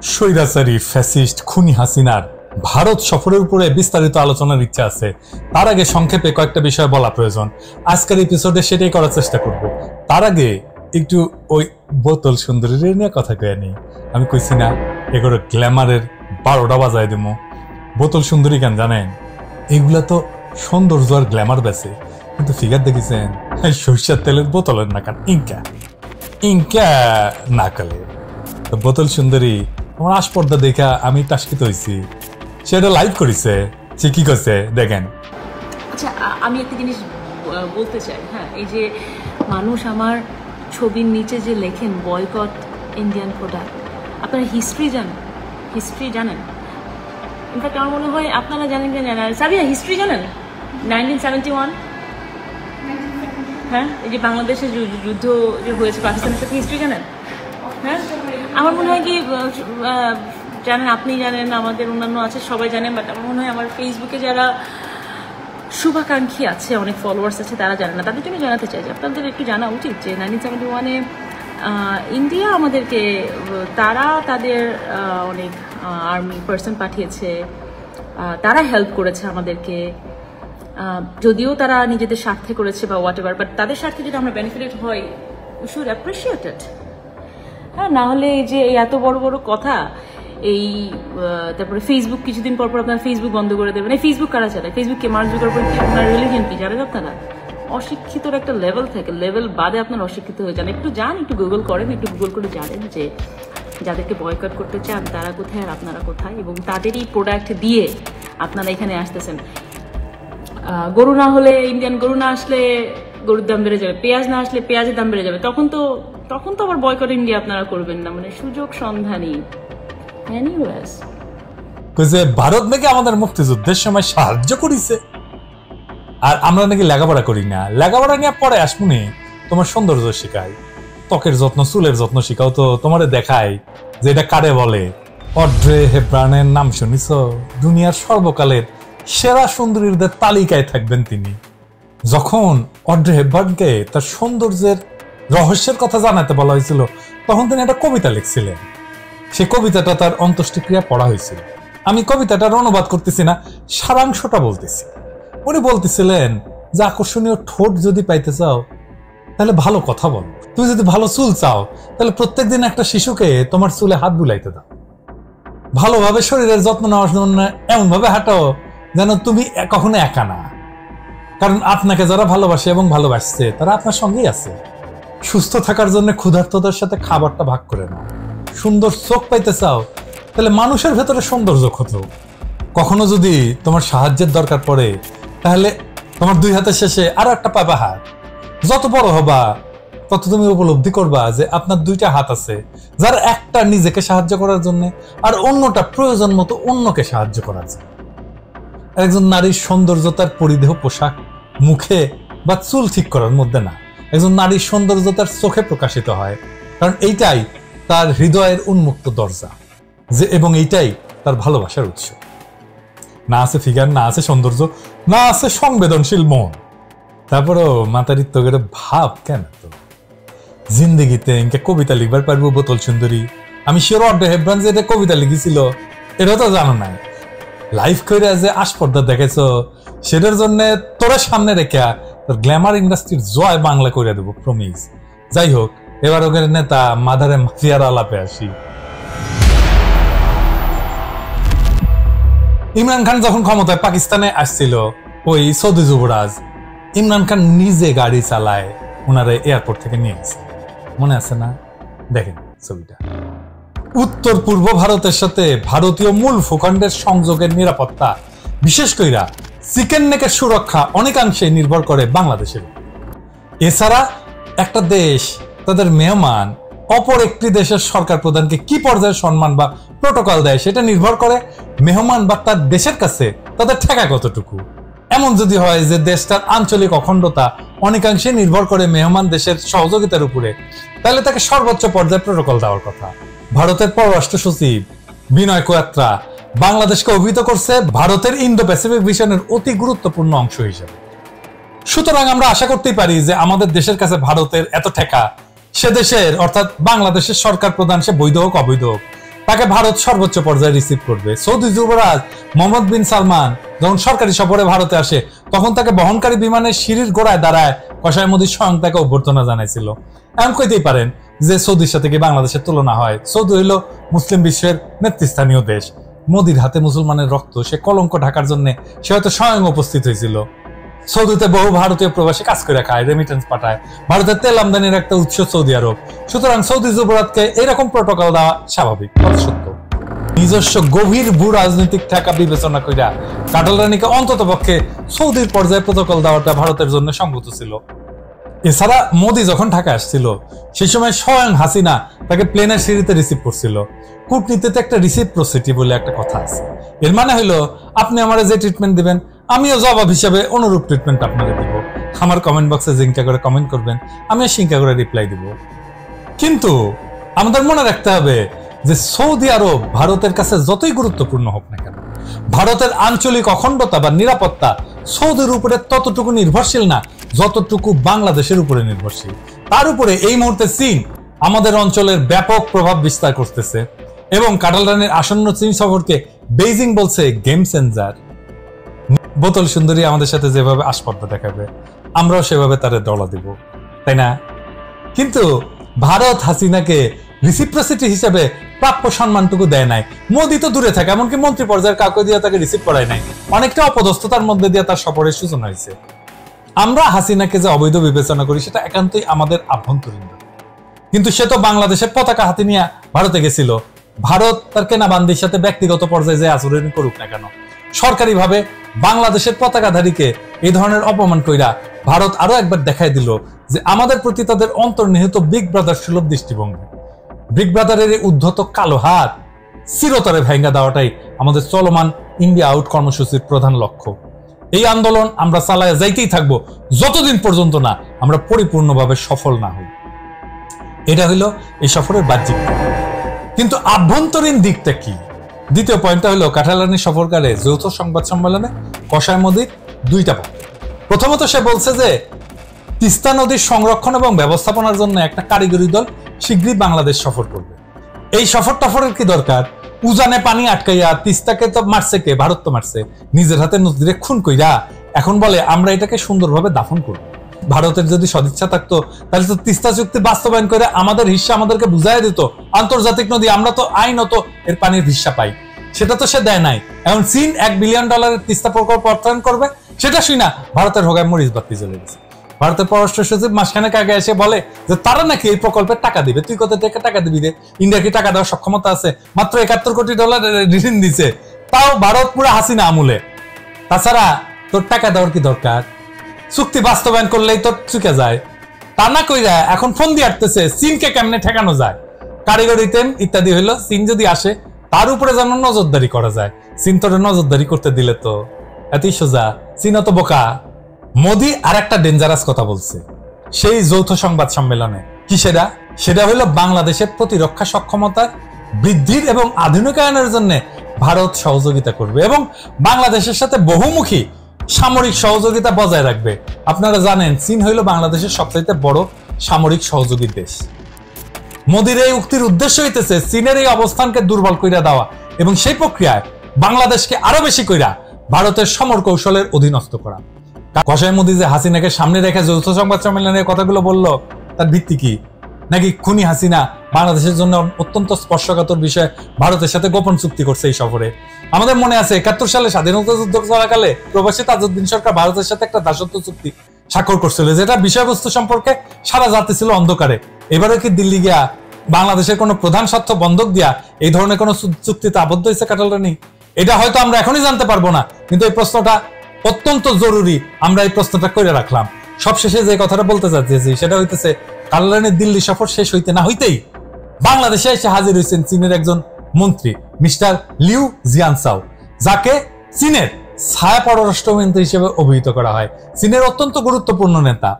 স্বৈরাচারী ফ্যাসিস্ট খুনি হাসিনার ভারত সফরের উপরে বিস্তারিত আলোচনার ইচ্ছা আছে। তার আগে সংক্ষেপে কয়েকটা বিষয় বলা প্রয়োজন। আজকের এপিসোডে সেটাই করার চেষ্টা করব। তার আগে একটু ওই বোতল সুন্দরীর নিয়ে কথা কয়ে নেই। আমি কইছি না এগুলো গ্ল্যামারের 12টা বাজায় দেবো। বোতল সুন্দরী কেন জানেন? এগুলা তো সৌন্দর্য আর গ্ল্যামার বেছে, কিন্তু ফিগার দেখেছেন সরিষার তেলের বোতলের নাকান ইনকা ইনকা নাকালে। বোতল সুন্দরী আমার আসপর্দা দেখা আমি টাস্কিত হয়েছি। সেটা লাইভ করেছে, সে কি করছে দেখেন। আচ্ছা, আমি একটা জিনিস বলতে চাই। হ্যাঁ, এই যে মানুষ আমার ছবির নিচে যে লেখেন বয়কট ইন্ডিয়ান প্রোডাক্ট, আপনারা হিস্ট্রি জানেন? ইনফ্যাক্ট আমার মনে হয় আপনারা জানেন কি জানেন, সাবিয়া হিস্ট্রি জানেন? 1971, হ্যাঁ, এই যে বাংলাদেশের যুদ্ধ যে হয়েছে পাকিস্তানের সাথে, হিস্ট্রি জানেন? হ্যাঁ, আমার মনে হয় কি জানেন, আপনি জানেন, আমাদের অন্যান্য আছে, সবাই জানেন, বাট আমার মনে হয় আমার ফেসবুকে যারা শুভাকাঙ্ক্ষী আছে, অনেক ফলোয়ার্স আছে, তারা জানে না। তাদের জন্য জানাতে চাই যে আপনাদের একটু জানা উচিত যে 1971-এ ইন্ডিয়া আমাদেরকে, তারা তাদের অনেক আর্মি পার্সন পাঠিয়েছে, তারা হেল্প করেছে আমাদেরকে, যদিও তারা নিজেদের স্বার্থে করেছে বা হোয়াট এভার, বাট তাদের স্বার্থে যদি আমরা বেনিফিটেড হই, উই শুড অ্যাপ্রিসিয়েট ইট। হ্যাঁ, না হলে এই যে এত বড় বড় কথা, এই তারপরে ফেসবুক কিছুদিন পর পর আপনার ফেসবুক বন্ধ করে দেবেন। এই ফেসবুক কারা চালায়? ফেসবুককে মার্ক জুকারবার্গ কি আপনার রিলিজিয়ন কি জানেন আপনারা? অশিক্ষিতর একটা লেভেল থাকে, লেভেল বাদে আপনার অশিক্ষিত হয়ে যান। একটু যান, একটু গুগল করেন, একটু গুগল করে জানেন যে যাদেরকে বয়কট করতে চান তারা কোথায় আর আপনারা কোথায়, এবং তাদেরই প্রোডাক্ট দিয়ে আপনারা এখানে আসতেছেন। গরু না হলে, ইন্ডিয়ান গরু না আসলে গরুর দাম বেড়ে যাবে, পেঁয়াজ না আসলে পেঁয়াজের দাম বেড়ে যাবে, তখন তো আবার বয়কট ইন্ডিয়া আপনারা করবেন না। মানে সুযোগ সন্ধানী। ভারত নাকি আমাদের মুক্তিযুদ্ধের সময় সাহায্য করেছে, আর আমরা নাকি লেখাপড়া করি না। লেখাপড়া নিয়ে পরে আসমুনি তোমার সৌন্দর্য শিখাই, ত্বকের যত্ন, চুলের যত্ন শিখাও, তো তোমার দেখাই যে এটা কারে বলে। অড্রে হেব্রানের নাম শুনিছ? দুনিয়ার সর্বকালের সেরা সুন্দরীদের তালিকায় থাকবেন তিনি। যখন অড্রে হেব্রানকে তার সৌন্দর্যের রহস্যের কথা জানাতে বলা হয়েছিল, তখন তিনি একটা কবিতা লিখছিলেন। সে কবিতাটা তার অন্ত্যেষ্টিক্রিয়া পড়া হয়েছিল। আমি কবিতাটার অনুবাদ করতেছি না, সারাংশটা বলতেছি। উনি বলতেছিলেন যে আকর্ষণীয় ঠোঁট যদি পাইতে চাও তাহলে ভালো কথা বলো, তুমি যদি ভালো চুল চাও তাহলে প্রত্যেকদিন একটা শিশুকে তোমার চুলে হাত বুলাইতে দাও, ভালোভাবে শরীরের যত্ন নেওয়ার জন্য এমন ভাবে হাঁটো যেন তুমি কখনো একা না, কারণ আপনাকে যারা ভালোবাসে এবং ভালোবাসছে তারা আপনার সঙ্গেই আছে। সুস্থ থাকার জন্য ক্ষুধার্তদের সাথে খাবারটা ভাগ করে নাও। সুন্দর চোখ পাইতে চাও তাহলে মানুষের ভেতরে সৌন্দর্য খোঁজো। কখনো যদি তোমার সাহায্যের দরকার পড়ে তাহলে তোমার দুই হাতের শেষে আরো একটা পাবা হাত। যত বড় হবা তত তুমি উপলব্ধি করবা যে আপনার দুইটা হাত আছে, যার একটা নিজেকে সাহায্য করার জন্য আর অন্যটা প্রয়োজন মতো অন্যকে সাহায্য করার জন্য। একজন নারীর সৌন্দর্য তার পরিধেয় পোশাক, মুখে বা চুল ঠিক করার মধ্যে না। একজন নারীর সৌন্দর্য তার চোখে প্রকাশিত হয়, কারণ এইটাই তার হৃদয়ের উন্মুক্ত দরজা, যে এবং এইটাই তার ভালোবাসার উৎস। না আছে ফিগার, না আছে সৌন্দর্য, না আছে সংবেদনশীল মন, তারপরও মাতারিত্ব করে ভাব কেন? তো জিন্দিগিতে ইনকে কবিতা লিখবার পারবো বোতল সুন্দরী? আমি শিওর অড্রে হেব্রান যে এটা কবিতা লিখেছিল এটা তো জানো নাই। লাইভ করে যে আসপর্দা দেখেছ, সেটার জন্য তোরা সামনে রেখে তোর গ্ল্যামার ইন্ডাস্ট্রির জয় বাংলা করে দেবো, প্রমিস। যাই হোক, এবার ওদের নেতা মাদারে মাফিয়ার আলাপে আসি। ইমরান খান যখন ক্ষমতায় পাকিস্তানে আসছিল, ওই সৌদি যুবরাজ ইমরান খান নিজে গাড়ি চালায় ওনারা এয়ারপোর্ট থেকে নিয়ে গেছে, মনে আছে না? দেখেন ছবিটা। উত্তর পূর্ব ভারতের সাথে ভারতীয় মূল ভূখণ্ডের সংযোগের নিরাপত্তা, বিশেষ কইরা চিকেন নেকের সুরক্ষা অনেকাংশে নির্ভর করে বাংলাদেশের। এছাড়া একটা দেশ তাদের মেহমান অপর একটি দেশের সরকার প্রধানকে কি পর্যায়ে সম্মান বা প্রোটোকল দেয় সেটা নির্ভর করে মেহমান বা তার দেশের কাছে তাদের ঠেকা কতটুকু। এমন যদি হয় যে দেশটার আঞ্চলিক অখণ্ডতা অনেকাংশে নির্ভর করে মেহমান দেশের সহযোগিতার উপরে, তাহলে তাকে সর্বোচ্চ পর্যায়ে প্রোটোকল দেওয়ার কথা। ভারতের পররাষ্ট্র সচিব বিনয় কোয়াত্রা বাংলাদেশকে অভিহিত করছে ভারতের ইন্দো প্যাসিফিক ভিশনের অতি গুরুত্বপূর্ণ অংশ হিসেবে। সুতরাং আমরা আশা করতেই পারি যে আমাদের দেশের কাছে ভারতের এত ঠেকা, সে দেশের অর্থাৎ বাংলাদেশের সরকার প্রধান, সে বৈধ হোক অবৈধ হোক, তাকে ভারত সর্বোচ্চ পর্যায়ে রিসিভ করবে। সৌদি যুবরাজ মোহাম্মদ বিন সালমান যখন সরকারি সফরে ভারতে আসে তখন তাকে বহনকারী বিমানের সিঁড়ির গোড়ায় দাঁড়ায় কসাই মোদী স্বয়ং তাকে অভ্যর্থনা জানাইছিল। এমন কইতেই পারেন যে সৌদির সাথে কি বাংলাদেশের তুলনা হয়? সৌদি হইল মুসলিম বিশ্বের নেতৃস্থানীয় দেশ। মোদির হাতে মুসলমানের রক্ত, সে কলঙ্ক ঢাকার জন্য সে হয়তো স্বয়ং উপস্থিত হয়েছিল। সৌদিতে বহু ভারতীয় প্রবাসী কাজ করে খায়, রেমিটেন্স পাঠায়, ভারতের তেল আমদানির একটা উৎস সৌদি আরব। সুতরাং সৌদি যুবরাজকে এরকম প্রোটোকল দেওয়া স্বাভাবিক, কথা সত্য। নিজস্ব গভীর ভূ রাজনৈতিক ঠেকা বিবেচনা কইরা কাটাল রানীকে অন্তত পক্ষে সৌদির পর্যায়ে প্রোটোকল দেওয়াটা ভারতের জন্য সঙ্গত ছিল। এছাড়া মোদি যখন ঢাকা আসছিল সেই সময় স্বয়ং হাসিনা তাকে প্লেনের সিঁড়িতে রিসিভ করছিল। কূটনীতিতে একটা রিসিপ্রোসিটি বলে একটা কথা আছে। এর মানে হলো আপনি আমার যে ট্রিটমেন্ট দিবেন আমিও জবাব হিসাবে অনুরূপ ট্রিটমেন্ট আপনাকে দিব। আমার কমেন্ট বক্সে জিঙ্কা করে কমেন্ট করবেন, আমিও সিঙ্কা করে রিপ্লাই দিব। কিন্তু আমাদের মনে রাখতে হবে যে সৌদি আরব ভারতের কাছে যতই গুরুত্বপূর্ণ হোক না কেন, ভারতের আঞ্চলিক অখণ্ডতা বা নিরাপত্তা সৌদির উপরে ততটুকু নির্ভরশীল না যতটুকু বাংলাদেশের উপরে নির্ভরশীল। তার উপরে এই মুহূর্তে চীন আমাদের অঞ্চলের ব্যাপক প্রভাব বিস্তার করতেছে এবং কাটাল রানীর আসন্ন চীন সফরকে বেইজিং বলছে গেম চেঞ্জার। বোতল সুন্দরী আমাদের সাথে যেভাবে আসপর্দা দেখাবে আমরাও সেভাবে তারে দলা দিব, তাই না? কিন্তু ভারত হাসিনাকে রিসিপ্রোসিটি হিসেবে প্রাপ্য সম্মানটুকু দেয় নাই। মোদি তো দূরে থাকে, এমনকি মন্ত্রী পর্যায়ের কাউকে দিয়ে তাকে রিসিভ করায় নাই। অনেকটা অপদস্থতার মধ্যে দিয়ে তার সফরের সূচনা হয়েছে। আমরা হাসিনাকে যে অবৈধ বিবেচনা করি সেটা একান্তই আমাদের আভ্যন্তরীণ, কিন্তু সে তো বাংলাদেশের পতাকা হাতে নিয়ে ভারতে গেছিল। ভারত তার কেনাবান্দির সাথে ব্যক্তিগত পর্যায়ে যে আচরণ করুক না কেন, সরকারিভাবে বাংলাদেশের পতাকাধারীকে এই ধরনের অপমান কইরা ভারত আরো একবার দেখাই দিল যে আমাদের প্রতি তাদের অন্তর্নিহিত বিগ ব্রাদার সুলভ দৃষ্টিভঙ্গি। বিগ ব্রাদারের এই উদ্ধত কালো হাত চিরতরে ভেঙ্গা দেওয়াটাই আমাদের চলমান ইন্ডিয়া আউট কর্মসূচির প্রধান লক্ষ্য। এই আন্দোলন আমরা চালায় যাইতেই থাকবো যতদিন পর্যন্ত না আমরা পরিপূর্ণভাবে সফল না হই। এটা হলো এই সফরের বাহ্যিক, কিন্তু আভ্যন্তরীণ দিকটা কি? দ্বিতীয় পয়েন্টটা হলো কাটাল রানী সফরকালে যৌথ সংবাদ সম্মেলনে কসাই মোদির দুইটা পয়েন্ট। প্রথমত সে বলছে যে তিস্তা নদীর সংরক্ষণ এবং ব্যবস্থাপনার জন্য একটা কারিগরি দল শীঘ্রই বাংলাদেশ সফর করবে। এই সফর টফরের কি দরকার? উজানে পানি আটকাইয়া তিস্তাকে তো মারছে কে? ভারত তো মারছে, নিজের হাতে নদীরে খুন কইরা এখন বলে আমরা এটাকে সুন্দরভাবে দাফন করব। ভারতের যদি সদিচ্ছা থাকতো তাহলে তো তিস্তা চুক্তি বাস্তবায়ন করে আমাদের হিস্সা আমাদেরকে বুঝাই দিত। আন্তর্জাতিক নদী, আমরা তো আইনত এর পানির হিস্সা পাই, সেটা তো সে দেয় নাই। এখন চীন $1 বিলিয়ন তিস্তা প্রকল্প অর্থায়ন করবে, সেটা শুই না ভারতের হোগায় মরিচ বাতি জ্বলে গেছে। ভারতের পররাষ্ট্র সচিব মাসখানেক আগে এসে বলে যে তারা নাকি এই প্রকল্পের টাকা দিবে। তুই কোথা থেকে টাকা দিবি রে? ইন্ডিয়া কি টাকা দেওয়ার সক্ষমতা আছে? মাত্র $71 কোটি ঋণ দিছে, তাও ভারত পুরো হাসিনা আমলে। তাছাড়া তোর টাকা দেওয়ার কি দরকার? চুক্তি বাস্তবায়ন করলেই তোর চুকে যায়। তা না কইরা এখন ফোন দিয়ে আটতেছে চীনকে কেমনে ঠেকানো যায়। কারিগরি তেল ইত্যাদি হইলো, চীন যদি আসে তার উপরে যেন নজরদারি করা যায়। চীন তোর নজরদারি করতে দিলে তো এতই সোজা? চীন তো বোকা। মোদি আর একটা ডেঞ্জারাস কথা বলছে সেই যৌথ সংবাদ সম্মেলনে। কি সেটা? সেটা হলো বাংলাদেশের প্রতিরক্ষা সক্ষমতা বৃদ্ধির এবং আধুনিকায়নের জন্য ভারত সহযোগিতা করবে এবং বাংলাদেশের সাথে বহুমুখী সামরিক সহযোগিতা বজায় রাখবে। আপনারা জানেন চীন হইল বাংলাদেশের সবচাইতে বড় সামরিক সহযোগী দেশ। মোদির এই উক্তির উদ্দেশ্য হইতেছে চীনের এই অবস্থানকে দুর্বল কইরা দেওয়া এবং সেই প্রক্রিয়ায় বাংলাদেশকে আরো বেশি কইরা ভারতের সমর কৌশলের অধীনস্থ করা। কসাই মোদি যে হাসিনাকে সামনে রেখে যৌথ সংবাদ সম্মেলনের কথাগুলো বললো তার ভিত্তি কি? নাকি খুনি হাসিনা বাংলাদেশের জন্য অত্যন্ত স্পর্শকাতর বিষয়ে ভারতের সাথে গোপন চুক্তি করছে এই সফরে? আমাদের মনে আছে 71 সালে স্বাধীনতা যুদ্ধ চলাকালে প্রবাসী তাজউদ্দিন সরকার ভারতের সাথে একটা দাসত্ব চুক্তি স্বাক্ষর করছিল, যেটা বিষয়বস্তু সম্পর্কে সারা জাতি ছিল অন্ধকারে। এবারে কি দিল্লি গিয়া বাংলাদেশের কোন প্রধান স্বার্থ বন্ধক দিয়া এই ধরনের কোন চুক্তিতে আবদ্ধ হয়েছে কাটাল রানী? এটা হয়তো আমরা এখনই জানতে পারবো না, কিন্তু এই প্রশ্নটা অত্যন্ত জরুরি, আমরা এই প্রশ্নটা করে রাখলাম। সবশেষে যে কথাটা বলতে চাচ্ছি সেটা হইতেছে কাটাল রানীর দিল্লি সফর শেষ হইতে না হইতেই বাংলাদেশে এসে হাজির হয়েছেন চীনের একজন মন্ত্রী মিস্টার লিউ জিয়ানসাও, যাকে চীনের ছায়া পররাষ্ট্রমন্ত্রী হিসেবে অভিহিত করা হয়। চীনের অত্যন্ত গুরুত্বপূর্ণ নেতা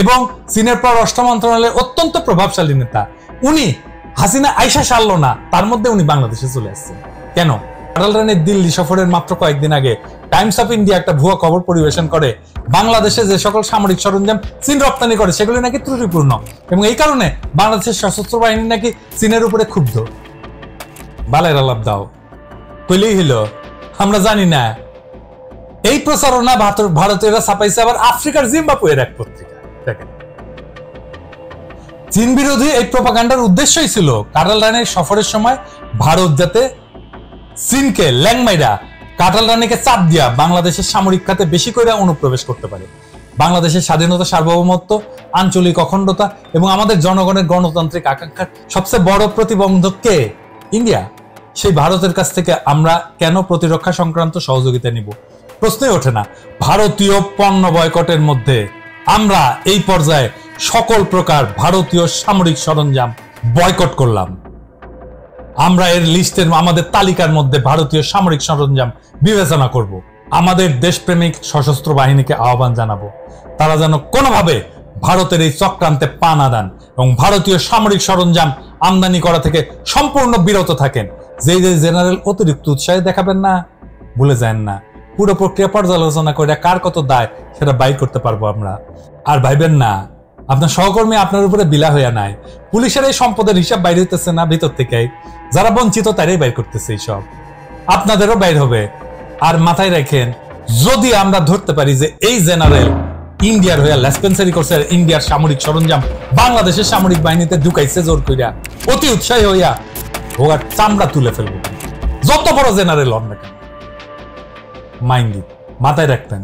এবং চীনের পররাষ্ট্র মন্ত্রণালয়ের অত্যন্ত প্রভাবশালী নেতা। উনি হাসিনা আইসা সারল না, তার মধ্যে উনি বাংলাদেশে চলে আসছেন। কেন? কাটাল রানীর দিল্লি সফরের মাত্র কয়েকদিন আগে টাইমস অফ ইন্ডিয়া একটা ভুয়া খবর পরিবেশন করে বাংলাদেশে যে সকল সামরিক সরঞ্জাম চীন রপ্তানি করে সেগুলি নাকি ত্রুটিপূর্ণ এবং এই কারণে বাংলাদেশের সশস্ত্র বাহিনী নাকি চীনের উপরে ক্ষুব্ধ। বালের আলাপ দাও, কইলেই হইলো। আমরা জানি না এই প্রচারণা ভারতীয়রা ছাপাইছে আবার আফ্রিকার জিম্বাবুয়ের এক পত্রিকা। দেখেন, চীন বিরোধী এই প্রোপাগান্ডার উদ্দেশ্যই ছিল কাটাল রানীর সফরের সময় ভারত যাতে চীনকে ল্যাংমাইরা কাটাল রানীকে চাপ দিয়া বাংলাদেশের সামরিক খাতে বেশি করে অনুপ্রবেশ করতে পারে। বাংলাদেশের স্বাধীনতা, সার্বভৌমত্ব, আঞ্চলিক অখণ্ডতা এবং আমাদের জনগণের গণতান্ত্রিক আকাঙ্ক্ষার সবচেয়ে বড় প্রতিবন্ধক কে? ইন্ডিয়া। সেই ভারতের কাছ থেকে আমরা কেন প্রতিরক্ষা সংক্রান্ত সহযোগিতা নিব? প্রশ্নই ওঠে না। ভারতীয় পণ্য বয়কটের মধ্যে আমরা এই পর্যায়ে সকল প্রকার ভারতীয় সামরিক সরঞ্জাম বয়কট করলাম। আমরা এর লিস্টের আমাদের তালিকার মধ্যে ভারতীয় সামরিক সরঞ্জাম বিবেচনা করব। আমাদের দেশপ্রেমিক সশস্ত্র বাহিনীকে আহ্বান জানাবো, তারা যেন কোনোভাবে ভারতের এই চক্রান্তে পা না দেন এবং ভারতীয় সামরিক সরঞ্জাম আমদানি করা থেকে সম্পূর্ণ বিরত থাকেন। যে জেনারেল অতিরিক্ত উৎসাহে দেখাবেন না, ভুলে যান না। পুরো প্রক্রিয়া পর্যালোচনা করে কার কত দায় সেটা বাইর করতে পারবো আমরা। আর ভাইবেন না আপনার সহকর্মী আপনার উপরে বিলা হইয়া নাই। পুলিশের এই সম্পদের হিসাব বাইর হইতেছে না ভিতর থেকে, যারা বঞ্চিত তারাই বাইর করতেছে। এই সব আপনাদেরও বাইর হবে। আর মাথায় রাখেন, যদি আমরা ধরতে পারি যে এই জেনারেল ইন্ডিয়ার হইয়া লেসপেন্সারি করছে, ইন্ডিয়ার সামরিক সরঞ্জাম বাংলাদেশের সামরিক বাহিনীতে ঢুকাইছে জোর কইরা, অতি উৎসাহী হইয়া ওর চামড়া তুলে ফেলবো, যত বড় জেনারেল হন না কেন। মাইন্ড মাথায় রাখতেন।